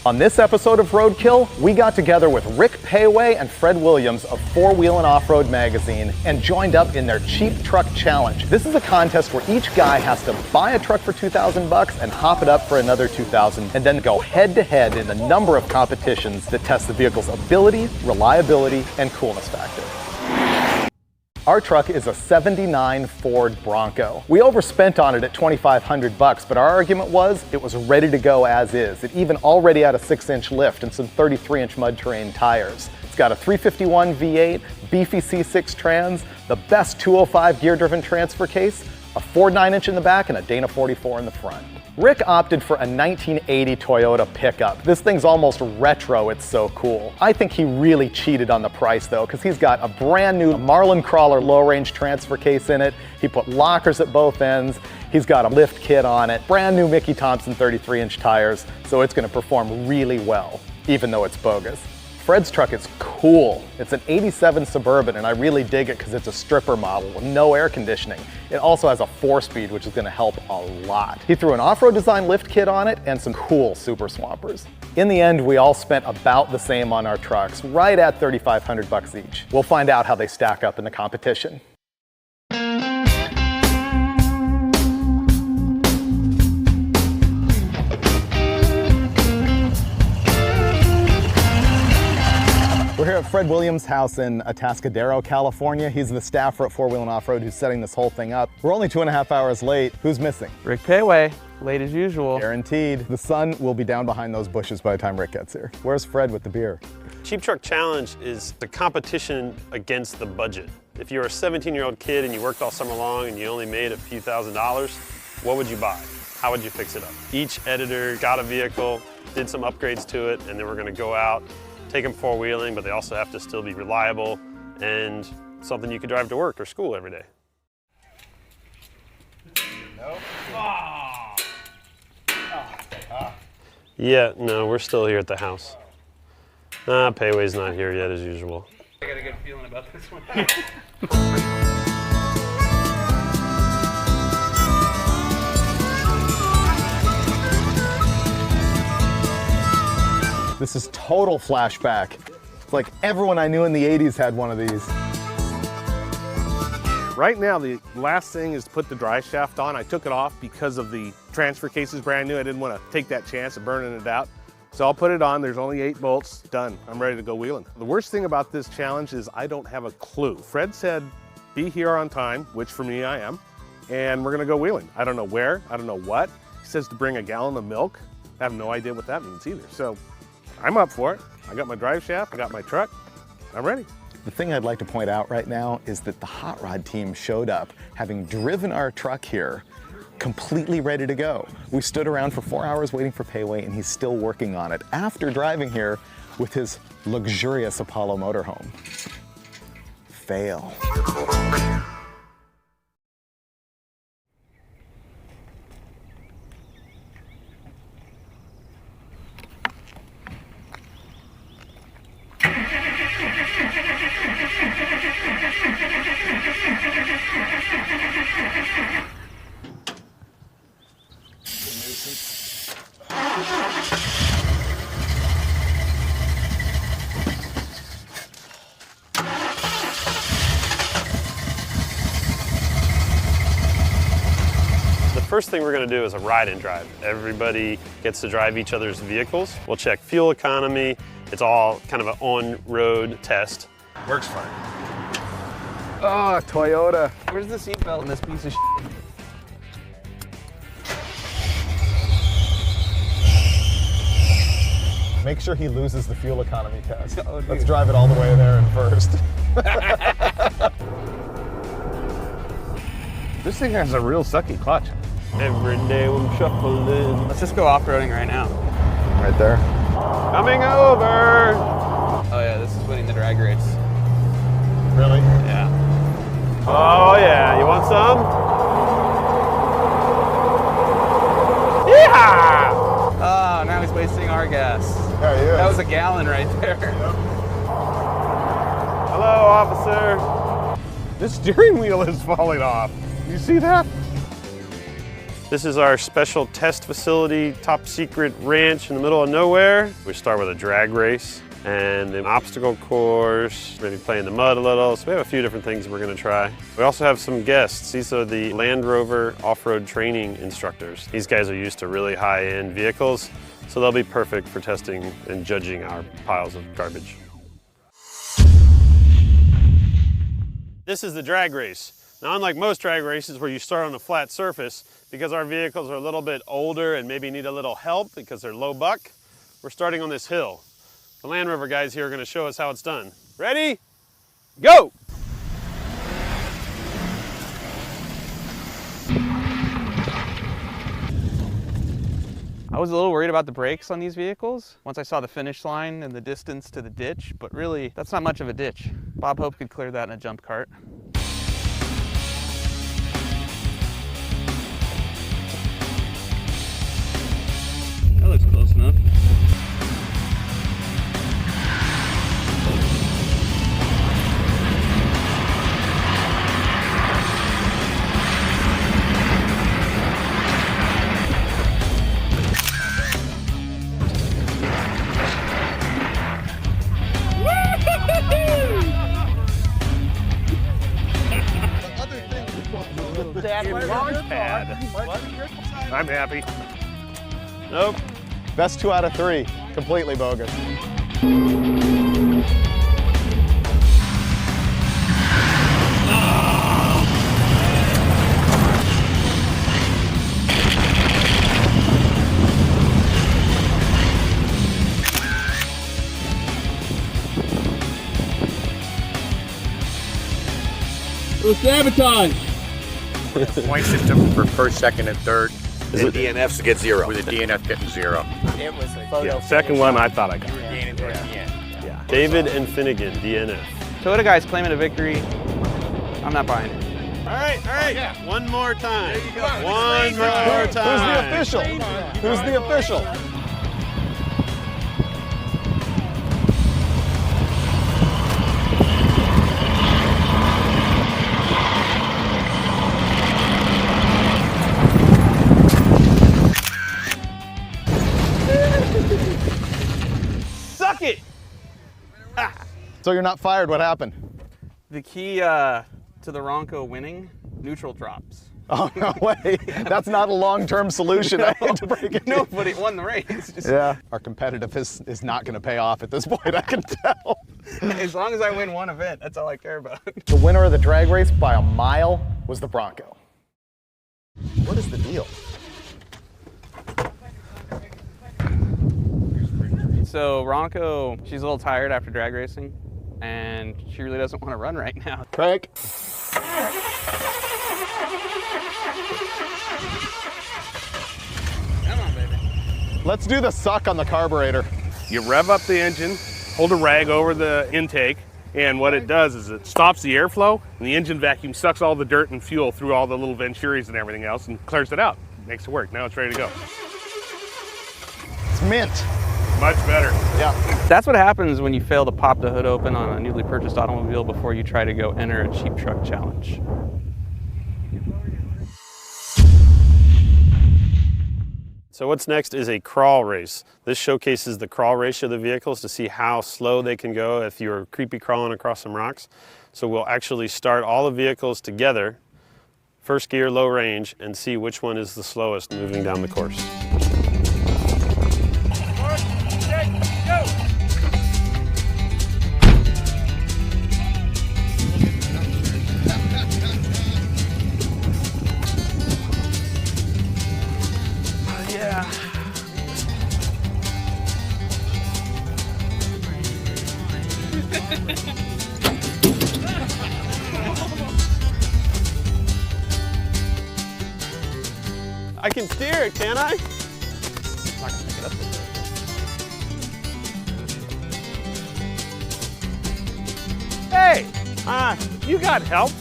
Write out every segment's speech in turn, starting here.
On this episode of Roadkill, we got together with Rick Payway and Fred Williams of 4-Wheel and Off-Road magazine and joined up in their Cheap Truck Challenge. This is a contest where each guy has to buy a truck for $2,000 and hop it up for another $2,000 and then go head-to-head in a number of competitions that test the vehicle's ability, reliability, and coolness factor. Our truck is a '79 Ford Bronco. We overspent on it at $2,500, but our argument was it was ready to go as is. It even already had a 6-inch lift and some 33-inch mud terrain tires. It's got a 351 V8, beefy C6 trans, the best 205 gear-driven transfer case, a Ford 9-inch in the back, and a Dana 44 in the front. Rick opted for a 1980 Toyota pickup. This thing's almost retro, it's so cool. I think he really cheated on the price though, because he's got a brand new Marlin Crawler low-range transfer case in it. He put lockers at both ends. He's got a lift kit on it. Brand new Mickey Thompson 33-inch tires, so it's gonna perform really well, even though it's bogus. Fred's truck is cool. It's an '87 Suburban, and I really dig it because it's a stripper model with no air conditioning. It also has a 4-speed, which is gonna help a lot. He threw an off-road design lift kit on it and some cool super swampers. In the end, we all spent about the same on our trucks, right at $3,500 each. We'll find out how they stack up in the competition. We're here at Fred Williams' house in Atascadero, California. He's the staffer at 4-Wheel and Off-Road who's setting this whole thing up. We're only 2.5 hours late. Who's missing? Rick Payway, late as usual. Guaranteed. The sun will be down behind those bushes by the time Rick gets here. Where's Fred with the beer? Cheap Truck Challenge is the competition against the budget. If you're a 17-year-old kid and you worked all summer long and you only made a few $1,000s, what would you buy? How would you fix it up? Each editor got a vehicle, did some upgrades to it, and then we're gonna go out, take them 4-wheeling, but they also have to still be reliable and something you could drive to work or school every day. Nope. Yeah, no, we're still here at the house. Payway's not here yet as usual. I got a good feeling about this one. This is total flashback. It's like everyone I knew in the 80s had one of these. Right now, the last thing is to put the drive shaft on. I took it off because of the transfer case is brand new. I didn't want to take that chance of burning it out. So I'll put it on. There's only 8 bolts. Done. I'm ready to go wheeling. The worst thing about this challenge is I don't have a clue. Fred said, be here on time, which for me I am, and we're going to go wheeling. I don't know where. I don't know what. He says to bring a gallon of milk. I have no idea what that means either. So I'm up for it. I got my drive shaft, I got my truck, I'm ready. The thing I'd like to point out right now is that the hot rod team showed up, having driven our truck here, completely ready to go. We stood around for 4 hours waiting for Payway, and he's still working on it after driving here with his luxurious Apollo motorhome. Fail. The first thing we're going to do is a ride and drive. Everybody gets to drive each other's vehicles. We'll check fuel economy. It's all kind of an on-road test. Works fine. Oh, Toyota. Where's the seatbelt in this piece of shit? Make sure he loses the fuel economy test. Oh, let's drive it all the way there in first. This thing has a real sucky clutch. Every day I'm shuffling. Let's just go off-roading right now. Right there. Coming over. Oh yeah, this is winning the drag race. Really? Yeah. Oh yeah, you want some? Yeah! Oh, now he's wasting our gas. Yeah, he is. That was a gallon right there. Hello, officer. This steering wheel is falling off. You see that? This is our special test facility, top secret ranch in the middle of nowhere. We start with a drag race and an obstacle course, maybe play in the mud a little. So we have a few different things we're gonna try. We also have some guests. These are the Land Rover off-road training instructors. These guys are used to really high-end vehicles, so they'll be perfect for testing and judging our piles of garbage. This is the drag race. Now, unlike most drag races where you start on a flat surface, because our vehicles are a little bit older and maybe need a little help because they're low buck, we're starting on this hill. The Land Rover guys here are going to show us how it's done. Ready? Go! I was a little worried about the brakes on these vehicles once I saw the finish line and the distance to the ditch, but really, that's not much of a ditch. Bob Hope could clear that in a jump cart. That looks close enough. I'm happy. Nope. Best 2 out of 3, completely bogus. It was sabotage. Point system for first, second, and third. Is The it DNFs get 0. With the DNF getting 0. It was a photo. Yeah, second one I thought I got. Gaining towards the end. Yeah. David and Finnegan, DNF. Toyota guy's claiming a victory. I'm not buying it. All right. One more time. Who's One more time. the official? Who's the official? Suck it! So you're not fired, what happened? The key to the Ronco winning, neutral drops. Oh, no way. That's not a long-term solution. I hate to break it to you. No, but it won the race. Just, Yeah. Our competitiveness is not going to pay off at this point, I can tell. As long as I win one event, that's all I care about. The winner of the drag race by a mile was the Bronco. What is the deal? So Ronco, she's a little tired after drag racing, and she really doesn't want to run right now. Craig? Come on, baby. Let's do the suck on the carburetor. You rev up the engine, hold a rag over the intake, and what it does is it stops the airflow, and the engine vacuum sucks all the dirt and fuel through all the little venturis and everything else and clears it out. Makes it work. Now it's ready to go. It's mint. Much better. Yeah. That's what happens when you fail to pop the hood open on a newly purchased automobile before you try to go enter a cheap truck challenge. So what's next is a crawl race. This showcases the crawl ratio of the vehicles to see how slow they can go if you're creepy crawling across some rocks. So we'll actually start all the vehicles together, first gear, low range, and see which one is the slowest moving down the course. I can steer it, can I? I'm not gonna pick it up this way. Hey, you got help?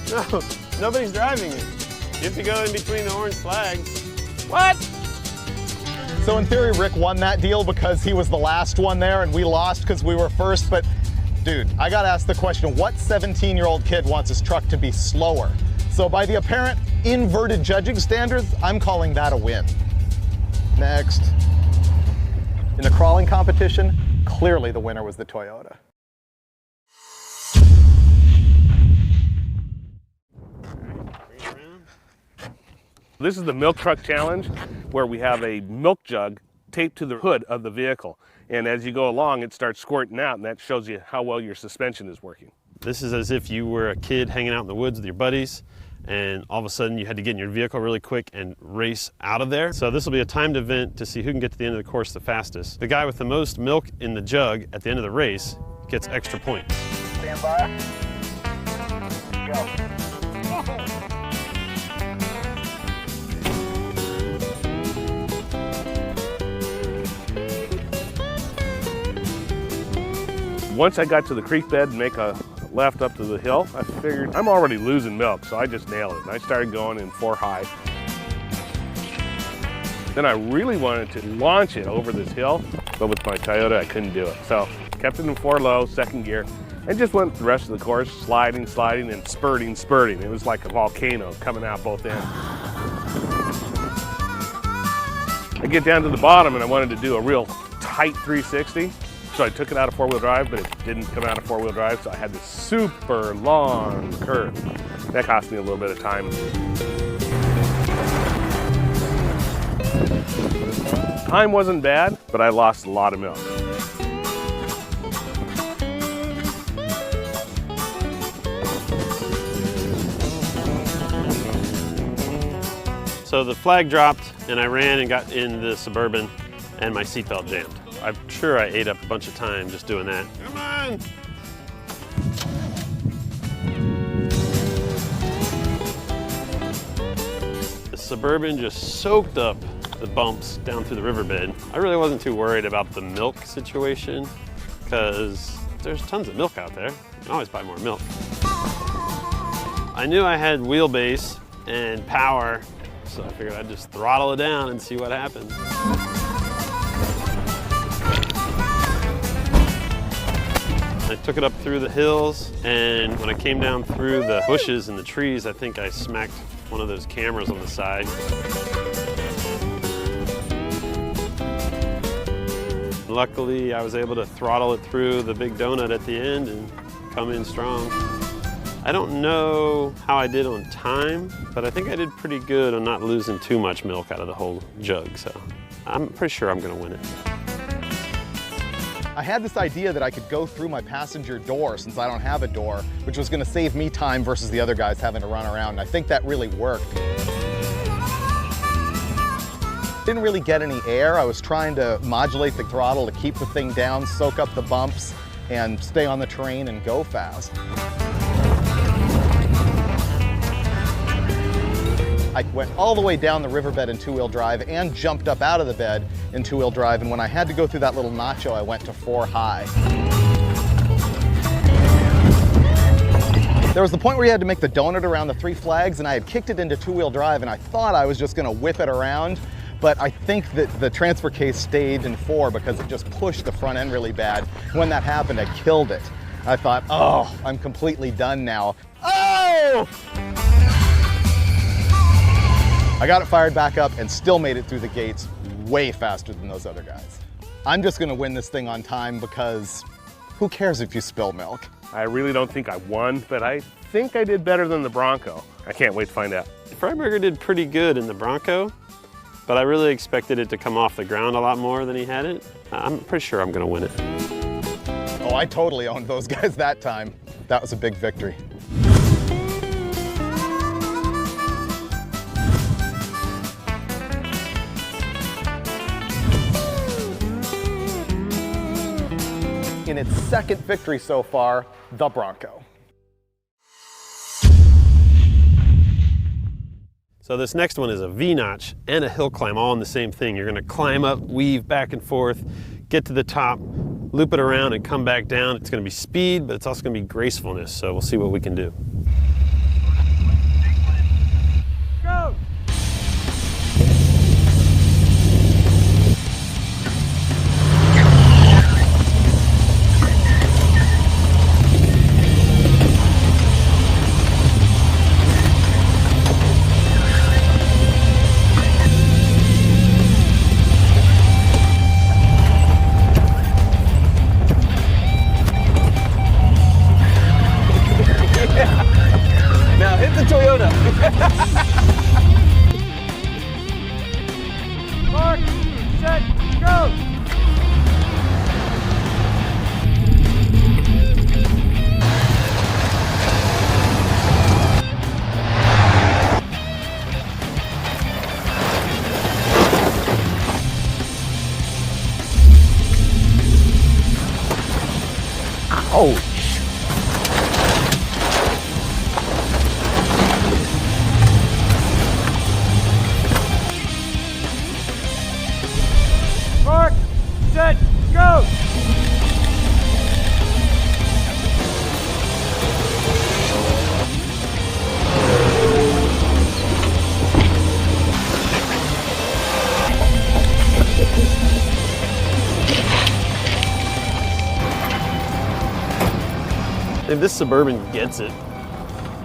No, nobody's driving it. You have to go in between the orange flags. What? So in theory, Rick won that deal because he was the last one there and we lost because we were first, but dude, I gotta ask the question, what 17-year-old kid wants his truck to be slower? So by the apparent inverted judging standards, I'm calling that a win. Next. In the crawling competition, clearly the winner was the Toyota. This is the milk truck challenge, where we have a milk jug taped to the hood of the vehicle. And as you go along, it starts squirting out, and that shows you how well your suspension is working. This is as if you were a kid hanging out in the woods with your buddies, and all of a sudden you had to get in your vehicle really quick and race out of there. So this will be a timed event to see who can get to the end of the course the fastest. The guy with the most milk in the jug at the end of the race gets extra points. Stand by. Go. Once I got to the creek bed and make a left up to the hill, I figured I'm already losing milk, so I just nailed it. And I started going in 4 high. Then I really wanted to launch it over this hill, but with my Toyota, I couldn't do it. So kept it in 4 low, 2nd gear, and just went the rest of the course, sliding, and spurting. It was like a volcano coming out both ends. I get down to the bottom and I wanted to do a real tight 360. So I took it out of 4-wheel drive, but it didn't come out of 4-wheel drive, so I had this super long curve. That cost me a little bit of time. Time wasn't bad, but I lost a lot of milk. So the flag dropped, and I ran and got in the Suburban, and my seatbelt jammed. I'm sure I ate up a bunch of time just doing that. Come on! The Suburban just soaked up the bumps down through the riverbed. I really wasn't too worried about the milk situation because there's tons of milk out there. You can always buy more milk. I knew I had wheelbase and power, so I figured I'd just throttle it down and see what happens. I took it up through the hills, and when I came down through the bushes and the trees, I think I smacked one of those cameras on the side. Luckily, I was able to throttle it through the big donut at the end and come in strong. I don't know how I did on time, but I think I did pretty good on not losing too much milk out of the whole jug, so I'm pretty sure I'm gonna win it. I had this idea that I could go through my passenger door since I don't have a door, which was gonna save me time versus the other guys having to run around, and I think that really worked. Didn't really get any air. I was trying to modulate the throttle to keep the thing down, soak up the bumps, and stay on the terrain and go fast. I went all the way down the riverbed in 2-wheel drive and jumped up out of the bed in 2-wheel drive, and when I had to go through that little nacho, I went to 4 high. There was the point where you had to make the donut around the 3 flags, and I had kicked it into 2-wheel drive, and I thought I was just gonna whip it around, but I think that the transfer case stayed in 4 because it just pushed the front end really bad. When that happened, I killed it. I thought, oh, I'm completely done now. Oh! I got it fired back up and still made it through the gates way faster than those other guys. I'm just gonna win this thing on time because who cares if you spill milk? I really don't think I won, but I think I did better than the Bronco. I can't wait to find out. Freiburger did pretty good in the Bronco, but I really expected it to come off the ground a lot more than he had it. I'm pretty sure I'm gonna win it. Oh, I totally owned those guys that time. That was a big victory. In its second victory so far, the Bronco. So this next one is a V-notch and a hill climb all in the same thing. You're gonna climb up, weave back and forth, get to the top, loop it around and come back down. It's gonna be speed, but it's also gonna be gracefulness. So we'll see what we can do. Go! Oh, Mark, set, go! If this Suburban gets it,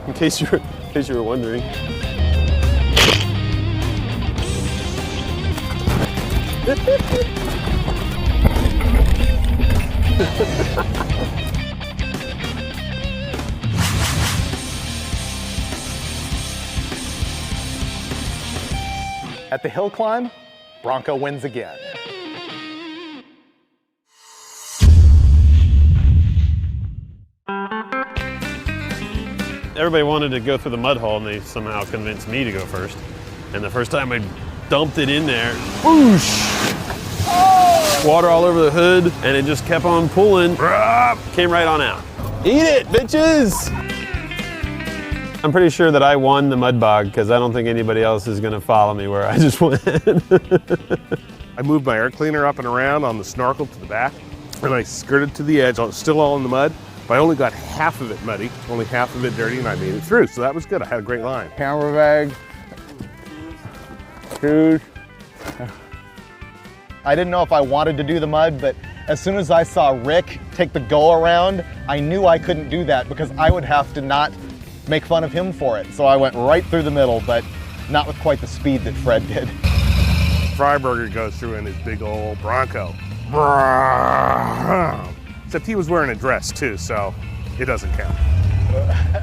in case you were wondering. at the hill climb, Bronco wins again. Everybody wanted to go through the mud hole and they somehow convinced me to go first. And the first time I dumped it in there, whoosh! Water all over the hood, and it just kept on pulling. Came right on out. Eat it, bitches! I'm pretty sure that I won the mud bog because I don't think anybody else is gonna follow me where I just went. I moved my air cleaner up and around on the snorkel to the back, and I skirted to the edge, still all in the mud, but I only got half of it muddy, only half of it dirty, and I made it through, so that was good. I had a great line. Camera bag, shoes. I didn't know if I wanted to do the mud, but as soon as I saw Rick take the go around, I knew I couldn't do that because I would have to not make fun of him for it. So I went right through the middle, but not with quite the speed that Fred did. Freiburger goes through in his big old Bronco. Except he was wearing a dress too, so it doesn't count.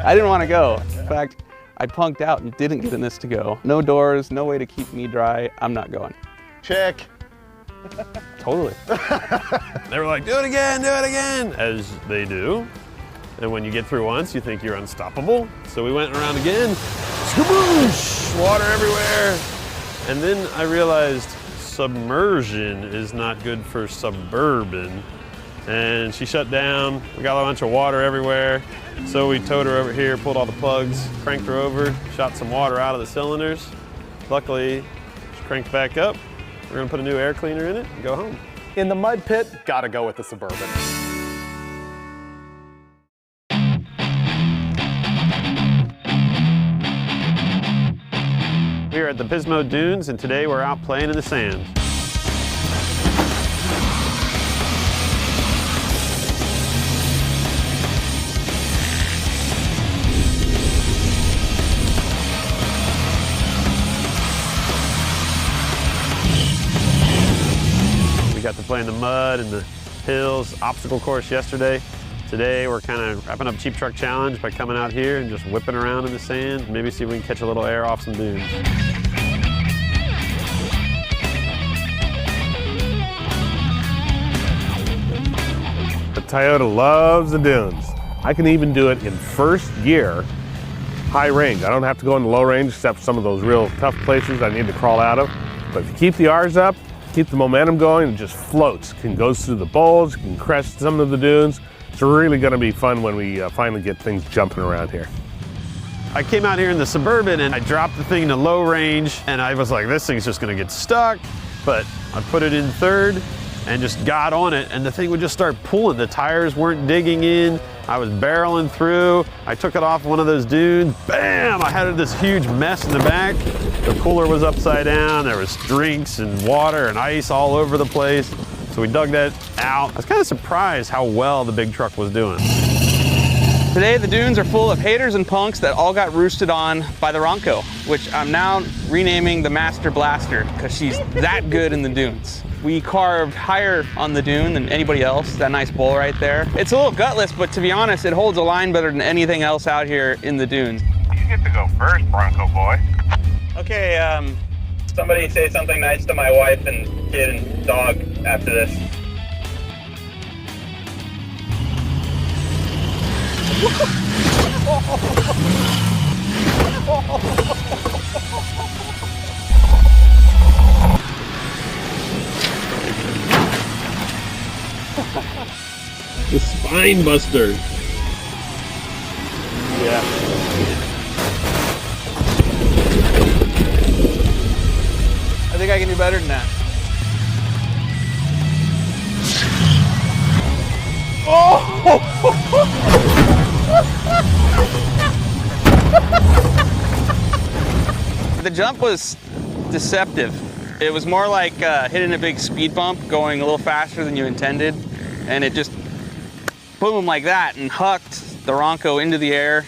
I didn't want to go. In fact, I punked out and didn't get in this to go. No doors, no way to keep me dry. I'm not going. Check. Totally. They were like, do it again, as they do. And when you get through once, you think you're unstoppable. So we went around again, skaboosh, water everywhere. And then I realized submersion is not good for Suburban. And she shut down, we got a bunch of water everywhere. So we towed her over here, pulled all the plugs, cranked her over, shot some water out of the cylinders. Luckily, she cranked back up. We're gonna put a new air cleaner in it and go home. In the mud pit, gotta go with the Suburban. We're at the Pismo Dunes, and today we're out playing in the sand. We got to play in the mud and the hills, obstacle course yesterday. Today we're kind of wrapping up Cheap Truck Challenge by coming out here and just whipping around in the sand, maybe see if we can catch a little air off some dunes. The Toyota loves the dunes. I can even do it in first gear, high range. I don't have to go in the low range except for some of those real tough places I need to crawl out of. But if you keep the R's up, keep the momentum going, it just floats. Can go through the bowls, can crest some of the dunes. It's really gonna be fun when we finally get things jumping around here. I came out here in the Suburban and I dropped the thing to low range and I was like, this thing's just gonna get stuck. But I put it in third and just got on it and the thing would just start pulling. The tires weren't digging in. I was barreling through. I took it off one of those dunes. Bam! I had this huge mess in the back. The cooler was upside down. There was drinks and water and ice all over the place. So we dug that out. I was kind of surprised how well the big truck was doing. Today the dunes are full of haters and punks that all got roosted on by the Ronco, which I'm now renaming the Master Blaster because she's that good in the dunes. We carved higher on the dune than anybody else, that nice bowl right there. It's a little gutless, but to be honest, it holds a line better than anything else out here in the dunes. You get to go first, Bronco boy. Okay, Somebody say something nice to my wife and kid and dog after this. The Spine Buster. Yeah. I think I can do better than that. The jump was deceptive. It was more like hitting a big speed bump, going a little faster than you intended, and it just boom like that and hucked the Ronco into the air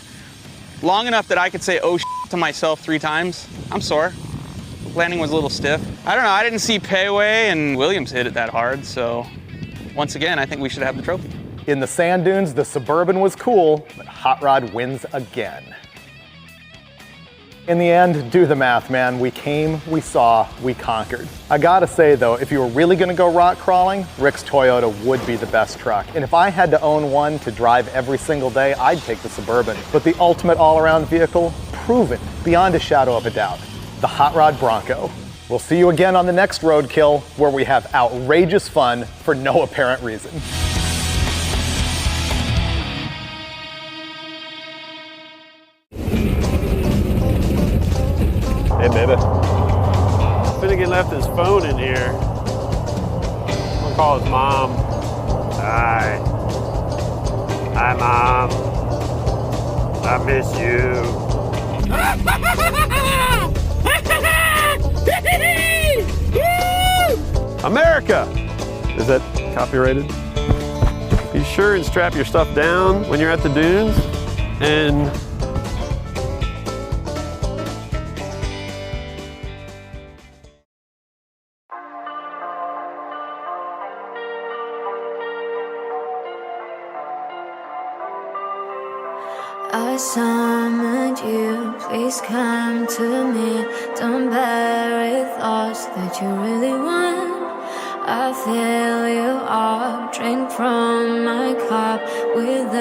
long enough that I could say oh shit to myself 3 times. I'm sore. Landing was a little stiff. I don't know, I didn't see Payway and Williams hit it that hard, so once again, I think we should have the trophy. In the sand dunes, the Suburban was cool, but Hot Rod wins again. In the end, do the math, man. We came, we saw, we conquered. I gotta say though, if you were really gonna go rock crawling, Rick's Toyota would be the best truck. And if I had to own one to drive every single day, I'd take the Suburban. But the ultimate all-around vehicle, proven beyond a shadow of a doubt, the Hot Rod Bronco. We'll see you again on the next Roadkill, where we have outrageous fun for no apparent reason. Hey, baby. Finnegan left his phone in here. I'm gonna call his mom. Hi. Hi, Mom. I miss you. America! Is that copyrighted? Be sure and strap your stuff down when you're at the dunes, and I summoned you, please come to me. Don't bury thoughts that you really want. I fill you up, drink from my cup with